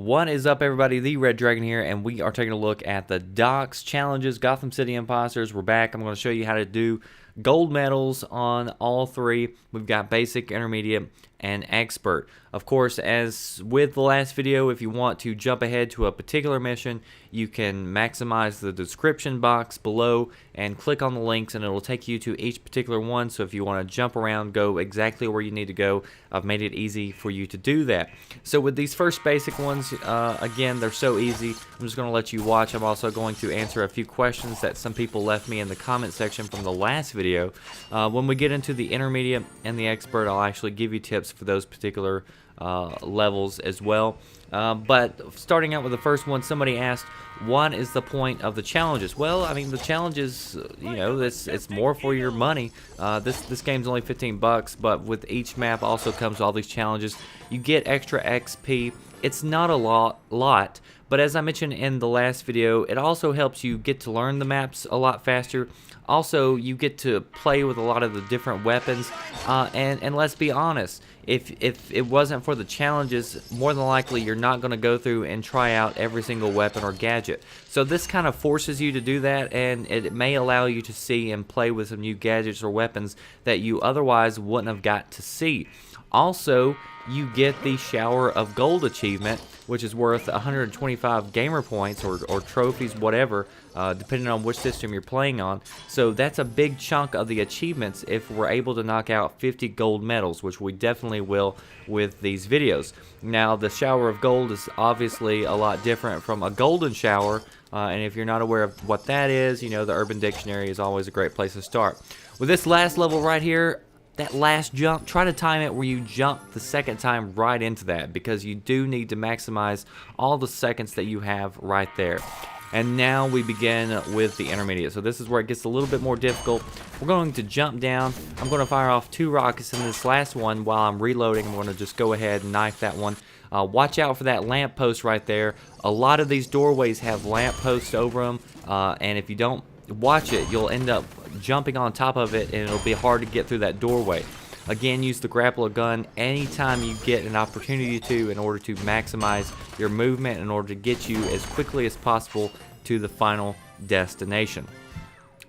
What is up, everybody? The Red Dragon here, and we are taking a look at the Docks challenges, Gotham City Imposters. We're back. I'm going to show you how to do gold medals on all three. We've got basic, intermediate, and expert. Of course, as with the last video, if you want to jump ahead to a particular mission, you can maximize the description box below and click on the links, and it'll take you to each particular one. So if you want to jump around, go exactly where you need to go, I've made it easy for you to do that. So with these first basic ones, again, they're so easy. I'm just going to let you watch. I'm also going to answer a few questions that some people left me in the comment section from the last video. When we get into the intermediate and the expert, I'll actually give you tips for those particular levels as well. But starting out with the first one, somebody asked, what is the point of the challenges? Well, I mean, the challenges, you know, it's more for your money. This game's only 15 bucks, but with each map also comes all these challenges. You get extra XP. It's not a lot, but as I mentioned in the last video, it also helps you get to learn the maps a lot faster. Also, you get to play with a lot of the different weapons, and let's be honest, if it wasn't for the challenges, more than likely you're not going to go through and try out every single weapon or gadget. So this kind of forces you to do that, and it may allow you to see and play with some new gadgets or weapons that you otherwise wouldn't have got to see. Also, you get the Shower of Gold achievement, which is worth 125 gamer points or trophies, whatever, depending on which system you're playing on. So that's a big chunk of the achievements if we're able to knock out 50 gold medals, which we definitely will with these videos. Now, the Shower of Gold is obviously a lot different from a golden shower, and if you're not aware of what that is, you know, the Urban Dictionary is always a great place to start. With this last level right here, that last jump, try to time it where you jump the second time right into that, because you do need to maximize all the seconds that you have right there. And now we begin with the intermediate. So this is where it gets a little bit more difficult. We're going to jump down. I'm going to fire off 2 rockets in this last one while I'm reloading. I'm going to just go ahead and knife that one. Watch out for that lamp post right there. A lot of these doorways have lamp posts over them, and if you don't watch it, you'll end up jumping on top of it, and it'll be hard to get through that doorway. Again, use the grappler gun anytime you get an opportunity to, in order to maximize your movement, in order to get you as quickly as possible to the final destination.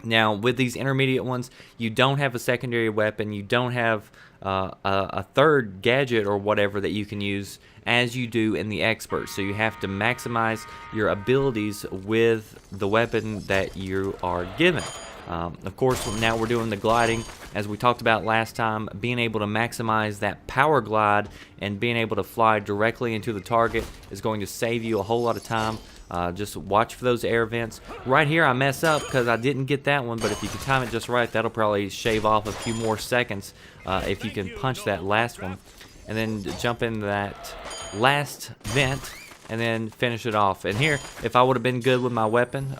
Now, with these intermediate ones, you don't have a secondary weapon, you don't have a third gadget or whatever that you can use as you do in the expert. So you have to maximize your abilities with the weapon that you are given. Of course, now we're doing the gliding. As we talked about last time, being able to maximize that power glide and being able to fly directly into the target is going to save you a whole lot of time. Just watch for those air vents. Right here I mess up because I didn't get that one, but if you can time it just right, that'll probably shave off a few more seconds if you can punch that last one. And then jump into that last vent and then finish it off. And here, if I would have been good with my weapon,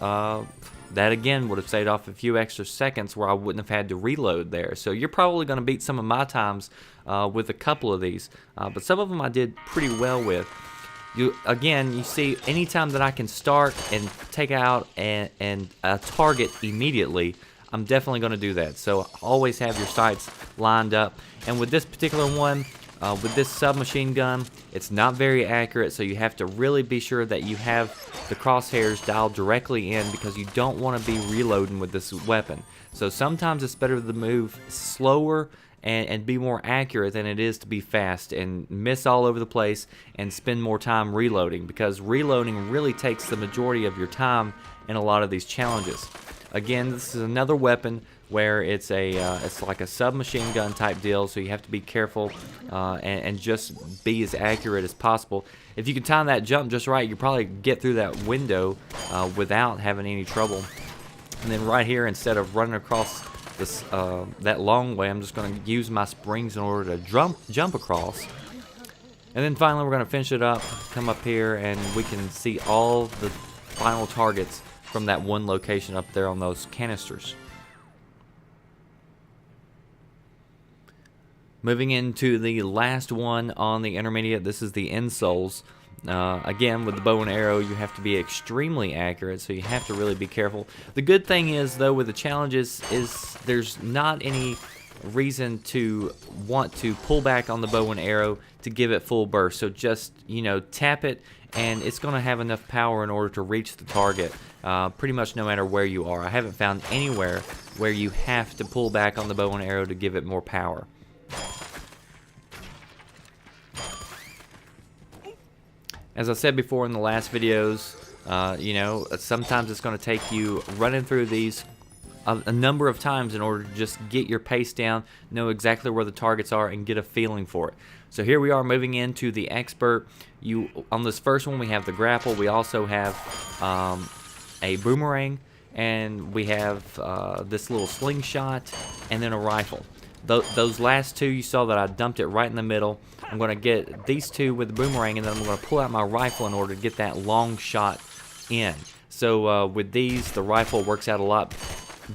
that again would have saved off a few extra seconds where I wouldn't have had to reload there. So you're probably going to beat some of my times with a couple of these, but some of them I did pretty well with. Again, you see, anytime that I can start and take out and a target immediately, I'm definitely going to do that. So always have your sights lined up. And with this particular one, with this submachine gun, it's not very accurate, so you have to really be sure that you have the crosshairs dialed directly in, because you don't want to be reloading with this weapon. So sometimes it's better to move slower and be more accurate than it is to be fast and miss all over the place and spend more time reloading, because reloading really takes the majority of your time in a lot of these challenges. Again, this is another weapon where it's like a submachine gun type deal, so you have to be careful and just be as accurate as possible. If you can time that jump just right, you probably get through that window without having any trouble. And then right here, instead of running across this that long way, I'm just going to use my springs in order to jump across. And then finally, we're going to finish it up, come up here, and we can see all the final targets from that one location up there on those canisters. Moving into the last one on the intermediate, this is the insoles. Again, with the bow and arrow, you have to be extremely accurate, so you have to really be careful. The good thing is, though, with the challenges, is there's not any reason to want to pull back on the bow and arrow to give it full burst. So just, you know, tap it and it's going to have enough power in order to reach the target pretty much no matter where you are. I haven't found anywhere where you have to pull back on the bow and arrow to give it more power. As I said before in the last videos, you know, sometimes it's going to take you running through these a number of times in order to just get your pace down, know exactly where the targets are, and get a feeling for it. So here we are moving into the expert. On this first one we have the grapple. We also have a boomerang, and we have this little slingshot, and then a rifle. Those last two, you saw that I dumped it right in the middle. I'm going to get these two with the boomerang, and then I'm going to pull out my rifle in order to get that long shot in. So with these, the rifle works out a lot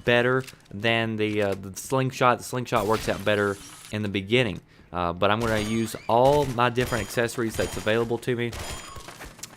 better than the slingshot. The slingshot works out better in the beginning. But I'm going to use all my different accessories that's available to me.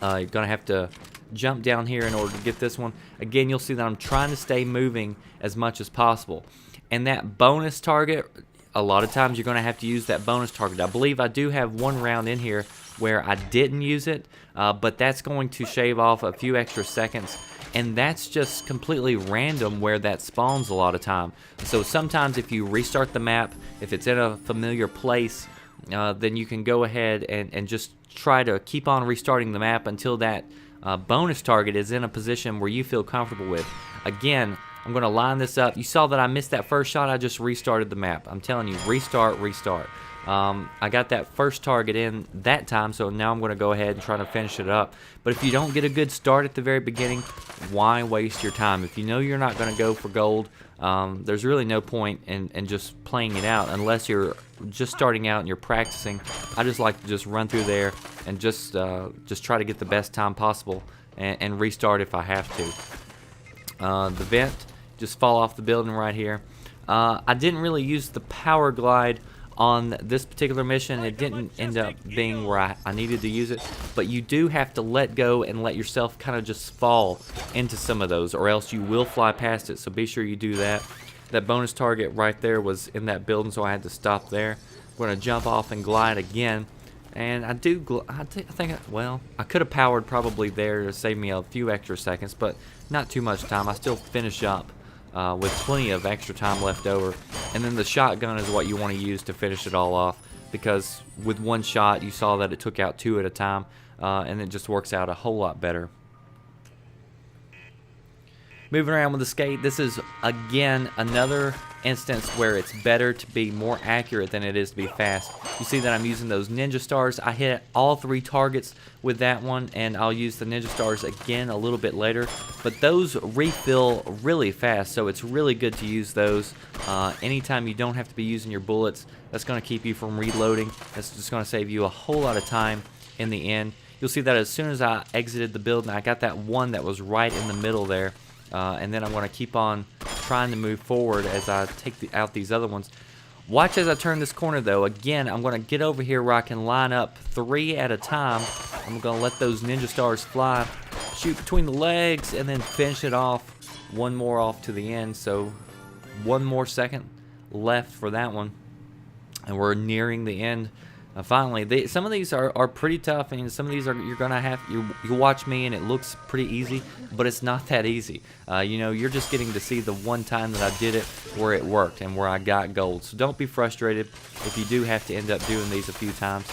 You're going to have to jump down here in order to get this one. Again, you'll see that I'm trying to stay moving as much as possible. And that bonus target, a lot of times you're going to have to use that bonus target. I believe I do have one round in here where I didn't use it, but that's going to shave off a few extra seconds. And that's just completely random where that spawns a lot of time. So sometimes if you restart the map, if it's in a familiar place, then you can go ahead and just try to keep on restarting the map until that bonus target is in a position where you feel comfortable with. Again, I'm going to line this up. You saw that I missed that first shot. I just restarted the map. I'm telling you, restart, restart. I got that first target in that time, so now I'm going to go ahead and try to finish it up. But if you don't get a good start at the very beginning, why waste your time? If you know you're not going to go for gold, there's really no point in just playing it out unless you're just starting out and you're practicing. I just like to just run through there and just try to get the best time possible and restart if I have to. The vent, just fall off the building right here. I didn't really use the power glide on this particular mission. It didn't end up being where I needed to use it, but you do have to let go and let yourself kind of just fall into some of those, or else you will fly past it, so be sure you do that. That bonus target right there was in that building, so I had to stop there. I'm going to jump off and glide again, and I think, well, I could have powered probably there to save me a few extra seconds, but not too much time. I still finish up with plenty of extra time left over. And then the shotgun is what you want to use to finish it all off, because with one shot you saw that it took out two at a time, and it just works out a whole lot better. Moving around with the skate, this is again another instance where it's better to be more accurate than it is to be fast. You see that I'm using those ninja stars. I hit all three targets with that one, and I'll use the ninja stars again a little bit later, but those refill really fast, so it's really good to use those anytime you don't have to be using your bullets. That's going to keep you from reloading. That's just going to save you a whole lot of time in the end. You'll see that as soon as I exited the building, I got that one that was right in the middle there. And then I'm going to keep on trying to move forward as I take out these other ones. Watch as I turn this corner though. Again, I'm going to get over here where I can line up three at a time. I'm going to let those ninja stars fly, shoot between the legs, and then finish it off. One more off to the end, so one more second left for that one. And we're nearing the end. Finally, some of these are pretty tough, and some of these you're gonna have you watch me and it looks pretty easy, but it's not that easy. You know, you're just getting to see the one time that I did it where it worked and where I got gold. So don't be frustrated if you do have to end up doing these a few times.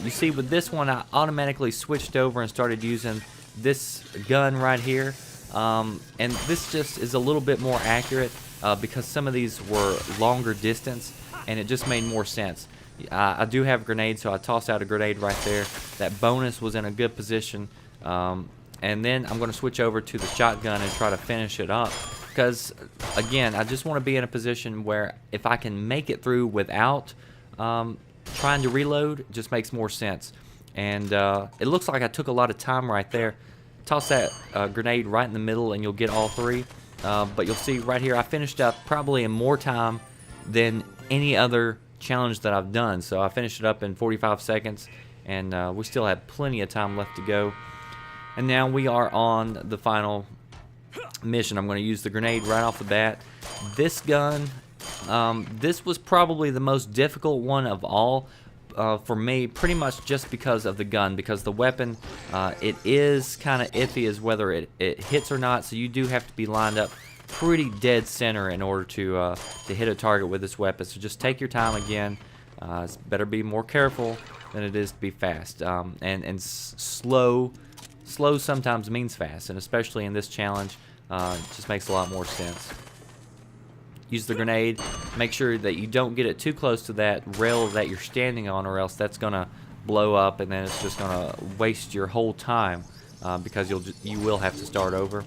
You see, with this one, I automatically switched over and started using this gun right here, and this just is a little bit more accurate because some of these were longer distance, and it just made more sense. I do have grenades, so I tossed out a grenade right there. That bonus was in a good position. And then I'm going to switch over to the shotgun and try to finish it up. Because, again, I just want to be in a position where if I can make it through without trying to reload, it just makes more sense. And it looks like I took a lot of time right there. Toss that grenade right in the middle and you'll get all three. But you'll see right here, I finished up probably in more time than any other challenge that I've done. So I finished it up in 45 seconds, and we still have plenty of time left to go. And now we are on the final mission. I'm going to use the grenade right off the bat. This gun, this was probably the most difficult one of all, for me, pretty much just because of the gun, because the weapon, it is kind of iffy as whether it hits or not, so you do have to be lined up pretty dead center in order to hit a target with this weapon. So just take your time again. It's better be more careful than it is to be fast. And slow sometimes means fast, and especially in this challenge, it just makes a lot more sense. Use the grenade. Make sure that you don't get it too close to that rail that you're standing on, or else that's gonna blow up, and then it's just gonna waste your whole time because you will have to start over.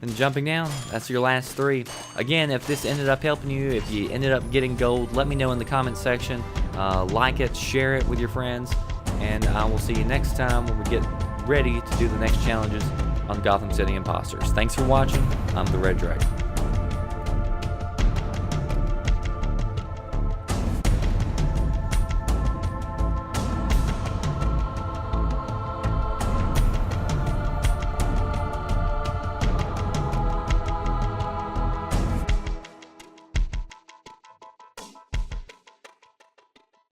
And jumping down, that's your last 3. Again, if this ended up helping you, if you ended up getting gold, let me know in the comment section. Like it, share it with your friends, and I will see you next time when we get ready to do the next challenges on Gotham City Imposters. Thanks for watching. I'm the Red Dragon.